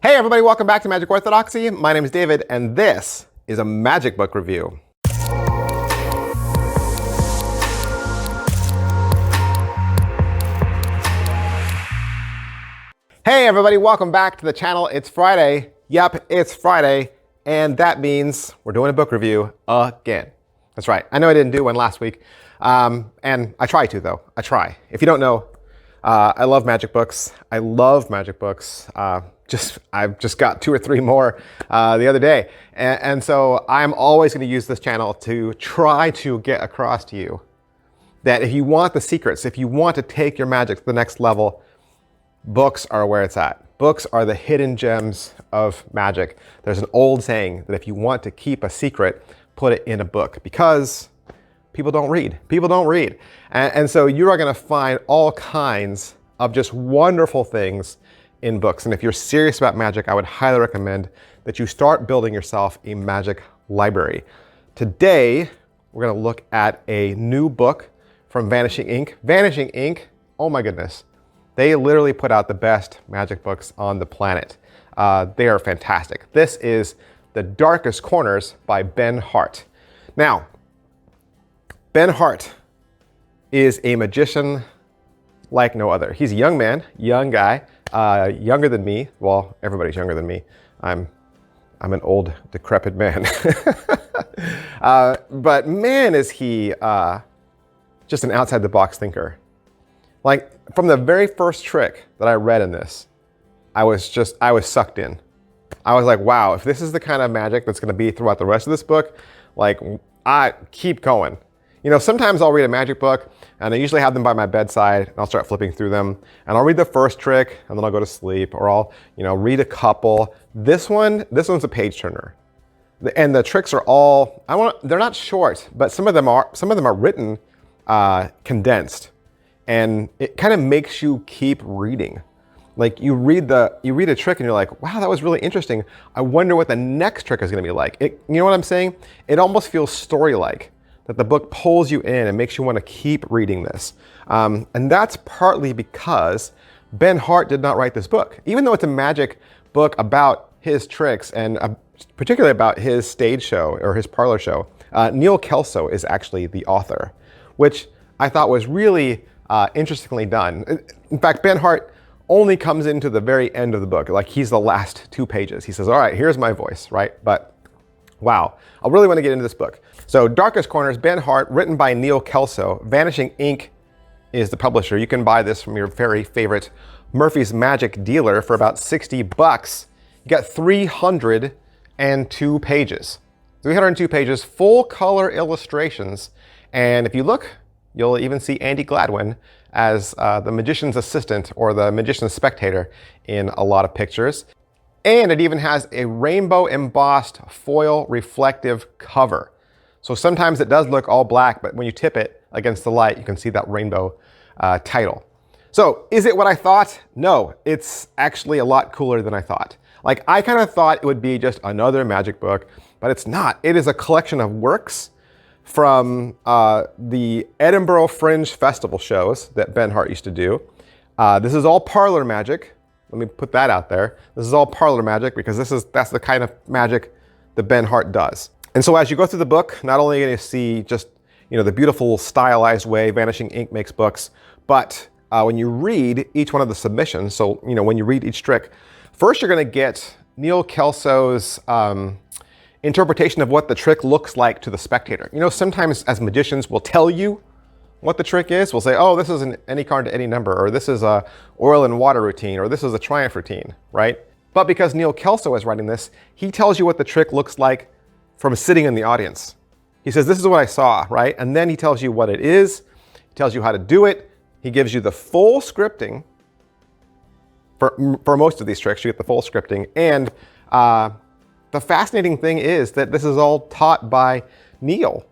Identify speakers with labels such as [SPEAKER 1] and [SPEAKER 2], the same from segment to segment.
[SPEAKER 1] Hey everybody, welcome back to Magic Orthodoxy. My name is David, and this is a magic book review. Hey everybody, welcome back to the channel. It's Friday. Yep, it's Friday, and that means we're doing a book review again. That's right. I know I didn't do one last week, and I try to though. I try. If you don't know, I love magic books. I love magic books. I've just got 2 or 3 more the other day. And so I'm always going to use this channel to try to get across to you that if you want the secrets, if you want to take your magic to the next level, books are where it's at. Books are the hidden gems of magic. There's an old saying that if you want to keep a secret, put it in a book, because people don't read. People don't read. And so you are going to find all kinds of just wonderful things in books. And if you're serious about magic, I would highly recommend that you start building yourself a magic library. Today, we're going to look at a new book from Vanishing Ink. Vanishing Ink, oh my goodness. They literally put out the best magic books on the planet. They are fantastic. This is The Darkest Corners by Ben Hart. Now, Ben Hart is a magician like no other. He's a young man, young guy, younger than me. Well, everybody's younger than me. I'm an old, decrepit man. But man, is he just an outside-the-box thinker. Like, from the very first trick that I read in this, I was sucked in. I was like, wow, if this is the kind of magic that's going to be throughout the rest of this book, like, I keep going. You know, sometimes I'll read a magic book, and I usually have them by my bedside, and I'll start flipping through them, and I'll read the first trick, and then I'll go to sleep, or I'll, read a couple. This one's a page turner, and the tricks are all they're not short, but some of them are written condensed, and it kind of makes you keep reading. Like you read a trick, and you're like, wow, that was really interesting. I wonder what the next trick is going to be like. You know what I'm saying? It almost feels story-like. That the book pulls you in and makes you want to keep reading this. And that's partly because Ben Hart did not write this book. Even though it's a magic book about his tricks and particularly about his stage show or his parlor show, Neil Kelso is actually the author, which I thought was really interestingly done. In fact, Ben Hart only comes into the very end of the book. Like, he's the last 2 pages. He says, all right, here's my voice, right? But wow, I really want to get into this book. So Darkest Corners, Ben Hart, written by Neil Kelso. Vanishing Ink is the publisher. You can buy this from your very favorite Murphy's Magic dealer for about $60. You got 302 pages. 302 pages, full color illustrations. And if you look, you'll even see Andy Gladwin as the magician's assistant or the magician's spectator in a lot of pictures. And it even has a rainbow embossed foil reflective cover. So sometimes it does look all black, but when you tip it against the light, you can see that rainbow title. So is it what I thought? No, it's actually a lot cooler than I thought. Like, I kind of thought it would be just another magic book, but it's not. It is a collection of works from the Edinburgh Fringe Festival shows that Ben Hart used to do. This is all parlor magic. Let me put that out there. This is all parlor magic because that's the kind of magic that Ben Hart does. And so as you go through the book, not only are you going to see just, the beautiful stylized way Vanishing Ink makes books, but when you read each one of the submissions, so, when you read each trick, first you're going to get Neil Kelso's interpretation of what the trick looks like to the spectator. Sometimes as magicians, we'll tell you what the trick is. We'll say, oh, this is an any card to any number, or this is a oil and water routine, or this is a triumph routine, right? But because Neil Kelso is writing this, he tells you what the trick looks like from sitting in the audience. He says, this is what I saw, right? And then he tells you what it is. He tells you how to do it. He gives you the full scripting. For most of these tricks, you get the full scripting. And the fascinating thing is that this is all taught by Neil.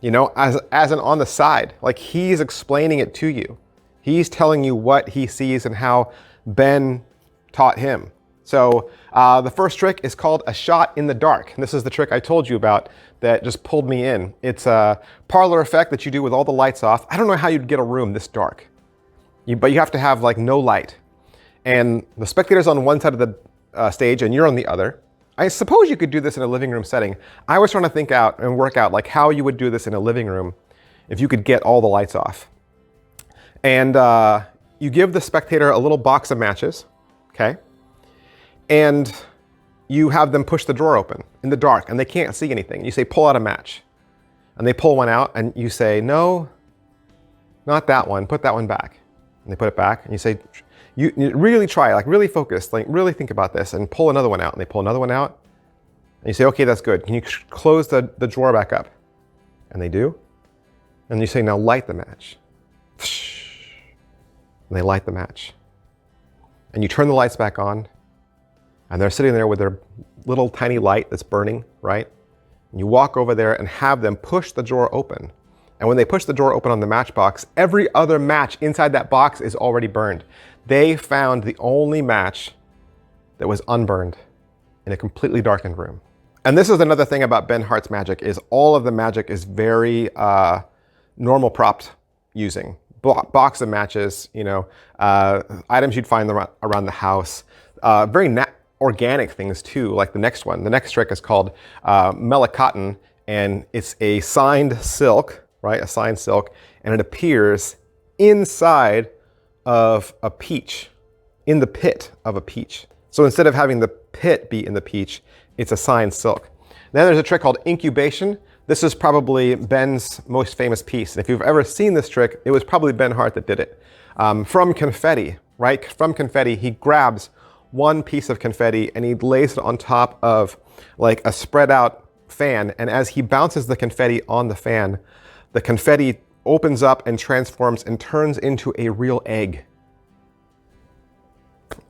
[SPEAKER 1] As an on the side, like, he's explaining it to you. He's telling you what he sees and how Ben taught him. So the first trick is called a shot in the dark. And this is the trick I told you about that just pulled me in. It's a parlor effect that you do with all the lights off. I don't know how you'd get a room this dark, but you have to have like no light. And the spectators on one side of stage and you're on the other. I suppose you could do this in a living room setting. I was trying to think out and work out like how you would do this in a living room if you could get all the lights off. And you give the spectator a little box of matches, okay? And you have them push the drawer open in the dark and they can't see anything. You say, pull out a match. And they pull one out and you say, no, not that one, put that one back. And they put it back and you say, you really try, like really focus, like really think about this and pull another one out. And they pull another one out and you say, okay, that's good. Can you close the drawer back up? And they do. And you say, now light the match. And they light the match. And you turn the lights back on and they're sitting there with their little tiny light that's burning, right? And you walk over there and have them push the drawer open. And when they push the drawer open on the matchbox, every other match inside that box is already burned. They found the only match that was unburned in a completely darkened room. And this is another thing about Ben Hart's magic is all of the magic is very normal propped using. Box of matches, you know, items you'd find around the house. Very organic things too, like the next one. The next trick is called Melacotton, and it's a signed silk, right? A signed silk, and it appears inside of a peach, in the pit of a peach. So instead of having the pit be in the peach, it's a signed silk. Then there's a trick called incubation. This is probably Ben's most famous piece. And if you've ever seen this trick, it was probably Ben Hart that did it. From confetti, right? From confetti, he grabs one piece of confetti and he lays it on top of like a spread out fan. And as he bounces the confetti on the confetti opens up and transforms and turns into a real egg.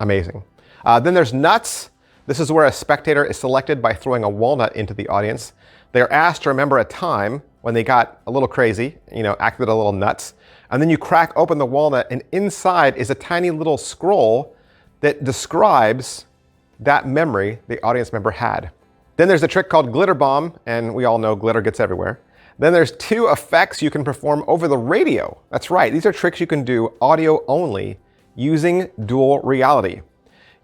[SPEAKER 1] Amazing. Then there's nuts. This is where a spectator is selected by throwing a walnut into the audience. They're asked to remember a time when they got a little crazy, you know, acted a little nuts. And then you crack open the walnut and inside is a tiny little scroll that describes that memory the audience member had. Then there's a trick called glitter bomb, and we all know glitter gets everywhere. Then there's 2 effects you can perform over the radio. That's right, these are tricks you can do audio only using dual reality.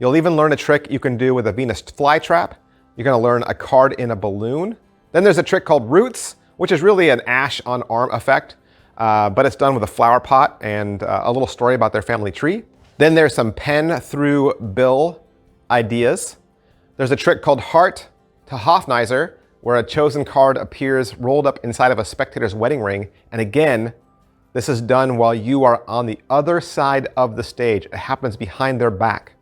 [SPEAKER 1] You'll even learn a trick you can do with a Venus flytrap. You're gonna learn a card in a balloon. Then there's a trick called roots, which is really an ash on arm effect, but it's done with a flower pot and a little story about their family tree. Then there's some pen through bill ideas. There's a trick called Hart to Hofneiser, where a chosen card appears rolled up inside of a spectator's wedding ring. And again, this is done while you are on the other side of the stage. It happens behind their back.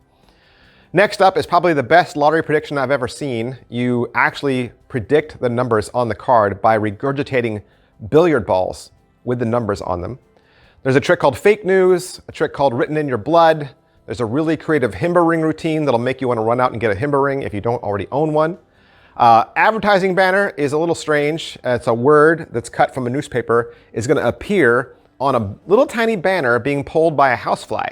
[SPEAKER 1] Next up is probably the best lottery prediction I've ever seen. You actually predict the numbers on the card by regurgitating billiard balls with the numbers on them. There's a trick called fake news, a trick called written in your blood. There's a really creative himba ring routine that'll make you want to run out and get a himba ring if you don't already own one. Advertising banner is a little strange. It's a word that's cut from a newspaper. It's going to appear on a little tiny banner being pulled by a housefly.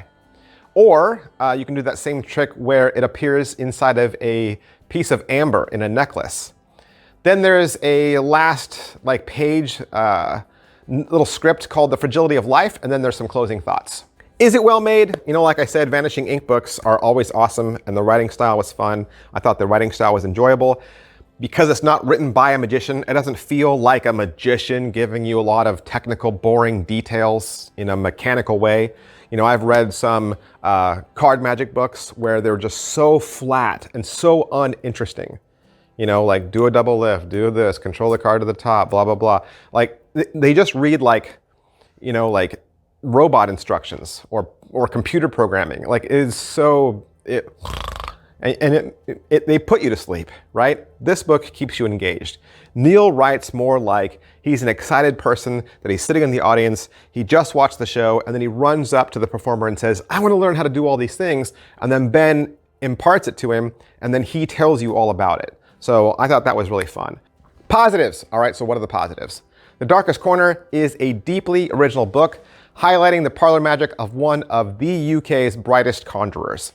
[SPEAKER 1] Or you can do that same trick where it appears inside of a piece of amber in a necklace. Then there's a last page little script called The Fragility of Life, and then there's some closing thoughts. Is it well made? You know, like I said, Vanishing Ink books are always awesome, and the writing style was fun. I thought the writing style was enjoyable. Because it's not written by a magician, it doesn't feel like a magician giving you a lot of technical, boring details in a mechanical way. You know, I've read some card magic books where they're just so flat and so uninteresting. You know, like do a double lift, do this, control the card to the top, blah, blah, blah. Like they just read like, you know, like robot instructions or computer programming. Like it is so, they put you to sleep, right? This book keeps you engaged. Neil writes more like he's an excited person that he's sitting in the audience, he just watched the show, and then he runs up to the performer and says, I want to learn how to do all these things. And then Ben imparts it to him, and then he tells you all about it. So I thought that was really fun. Positives. All right, so what are the positives? The Darkest Corner is a deeply original book highlighting the parlor magic of one of the UK's brightest conjurers.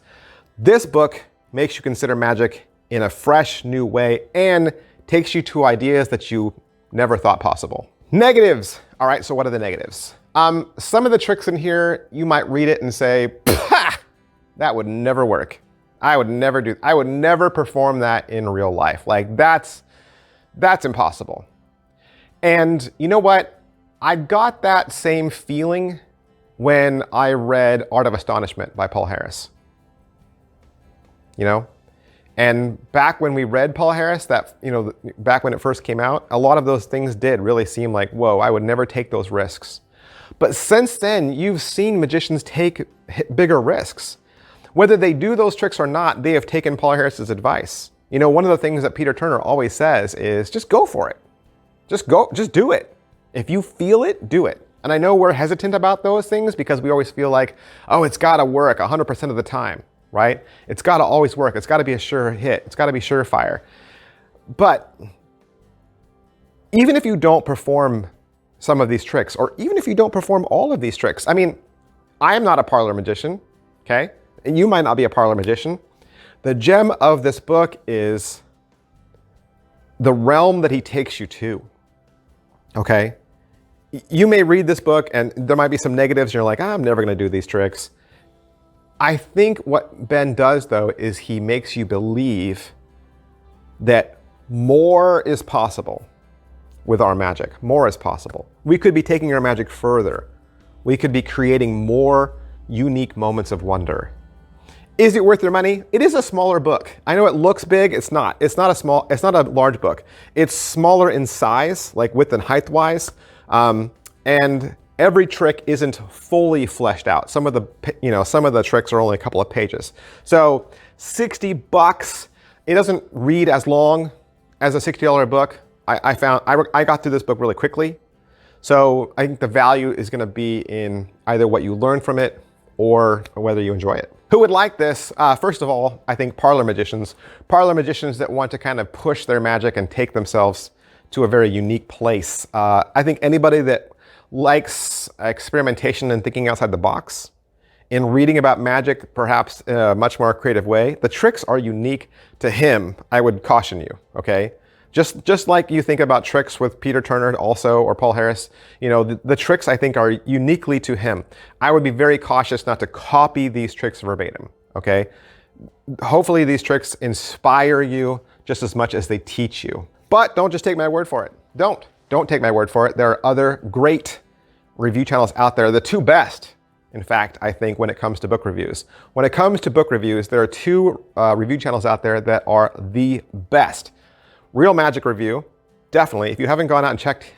[SPEAKER 1] This book makes you consider magic in a fresh, new way and takes you to ideas that you never thought possible. Negatives. All right, so what are the negatives? Some of the tricks in here, you might read it and say, that would never work. I would never perform that in real life. Like that's impossible. And you know what? I got that same feeling when I read Art of Astonishment by Paul Harris. You know? And back when we read Paul Harris, back when it first came out, a lot of those things did really seem like, whoa, I would never take those risks. But since then, you've seen magicians take bigger risks. Whether they do those tricks or not, they have taken Paul Harris's advice. You know, one of the things that Peter Turner always says is just go for it. Just do it. If you feel it, do it. And I know we're hesitant about those things because we always feel like, oh, it's gotta work 100% of the time, right? It's gotta always work. It's gotta be a sure hit. It's gotta be surefire. But even if you don't perform some of these tricks, or even if you don't perform all of these tricks, I mean, I am not a parlor magician, okay? And you might not be a parlor magician. The gem of this book is the realm that he takes you to, okay? You may read this book and there might be some negatives and you're like, I'm never gonna do these tricks. I think what Ben does though is he makes you believe that more is possible with our magic. More is possible. We could be taking our magic further. We could be creating more unique moments of wonder. Is it worth your money? It is a smaller book. I know it looks big. It's not. It's not a large book. It's smaller in size, like width and height wise. And every trick isn't fully fleshed out. Some of the tricks are only a couple of pages. So $60, it doesn't read as long as a $60 book. I got through this book really quickly. So I think the value is gonna be in either what you learn from it or whether you enjoy it. Who would like this? First of all, I think parlor magicians that want to kind of push their magic and take themselves to a very unique place. I think anybody that likes experimentation and thinking outside the box, in reading about magic, perhaps in a much more creative way, the tricks are unique to him. I would caution you, okay? Just like you think about tricks with Peter Turner also, or Paul Harris, you know, the tricks I think are uniquely to him. I would be very cautious not to copy these tricks verbatim, okay? Hopefully these tricks inspire you just as much as they teach you. But don't just take my word for it. Don't take my word for it. There are other great review channels out there, the two best, in fact, I think, when it comes to book reviews. When it comes to book reviews, there are two review channels out there that are the best. Real Magic Review, definitely. If you haven't gone out and checked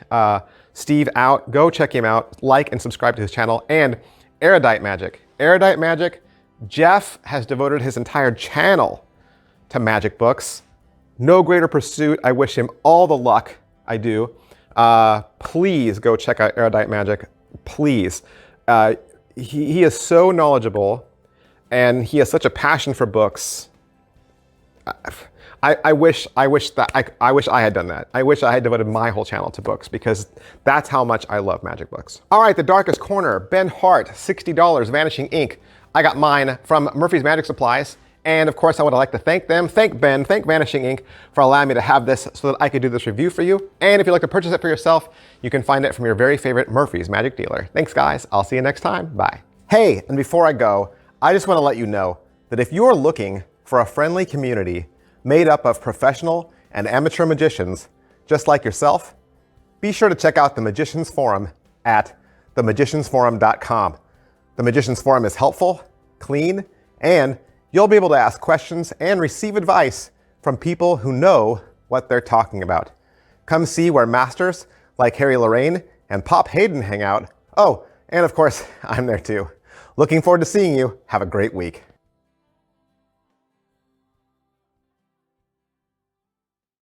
[SPEAKER 1] Steve out, go check him out, like and subscribe to his channel. And Erudite Magic. Erudite Magic, Jeff has devoted his entire channel to magic books. No greater pursuit. I wish him all the luck. I do. Please go check out Erudite Magic. Please. He is so knowledgeable and he has such a passion for books. I wish I had done that. I wish I had devoted my whole channel to books because that's how much I love magic books. All right, The Darkest Corner, Ben Hart, $60, Vanishing Ink. I got mine from Murphy's Magic Supplies. And of course, I would like to thank them, thank Ben, thank Vanishing Ink for allowing me to have this so that I could do this review for you. And if you'd like to purchase it for yourself, you can find it from your very favorite Murphy's Magic dealer. Thanks, guys. I'll see you next time. Bye. Hey, and before I go, I just want to let you know that if you're looking for a friendly community made up of professional and amateur magicians just like yourself, be sure to check out the Magicians Forum at themagiciansforum.com. The Magicians Forum is helpful, clean, and you'll be able to ask questions and receive advice from people who know what they're talking about. Come see where masters like Harry Lorraine and Pop Hayden hang out. Oh, and of course, I'm there too. Looking forward to seeing you. Have a great week.